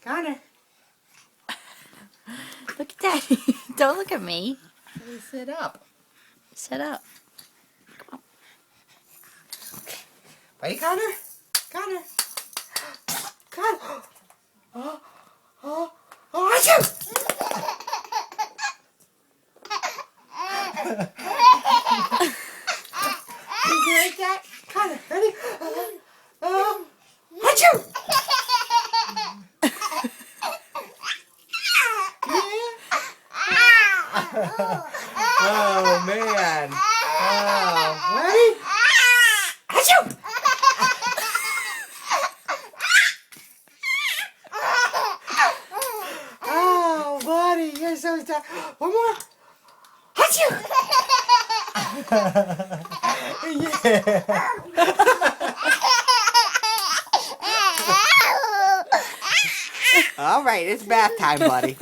Connor. Look at Daddy. Don't look at me. Please sit up. Sit up. Ready, Connor? Connor. Connor. Oh, oh, oh, achoo! You like that? Connor, ready? Achoo! Oh, man. Oh, ready? Achoo! Oh, buddy, you're so tough. One more. Achoo! Yeah. All right, it's bath time, buddy.